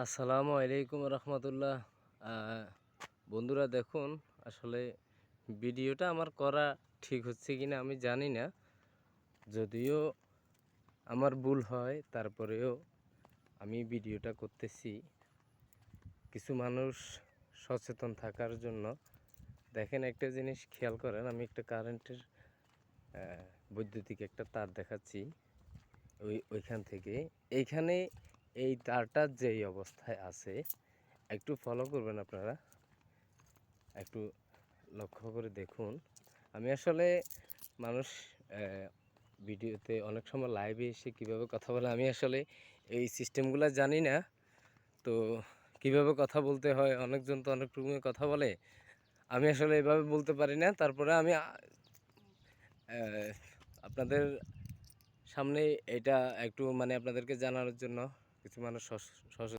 আসসালামু আলাইকুম রহমতুল্লাহ। বন্ধুরা দেখুন, আসলে ভিডিওটা আমার করা ঠিক হচ্ছে কিনা আমি জানি না। যদিও আমার ভুল হয়, তারপরেও আমি ভিডিওটা করতেছি কিছু মানুষ সচেতন থাকার জন্য। দেখেন, একটা জিনিস খেয়াল করেন, আমি একটা কারেন্টের বৈদ্যুতিক একটা তার দেখাচ্ছি। ওইখান থেকে এইখানে এই তারটার যেই অবস্থায় আছে, একটু ফলো করবেন আপনারা, একটু লক্ষ্য করে দেখুন। আমি আসলে মানুষ ভিডিওতে অনেক সময় লাইভে এসে কীভাবে কথা বলে, আমি আসলে এই সিস্টেমগুলো জানি না। তো কিভাবে কথা বলতে হয়, অনেকজন তো অনেক রকমের কথা বলে, আমি আসলে এভাবে বলতে পারি না। তারপরে আমি আপনাদের সামনে এটা একটু মানে আপনাদেরকে জানানোর জন্য কিছু মানুষ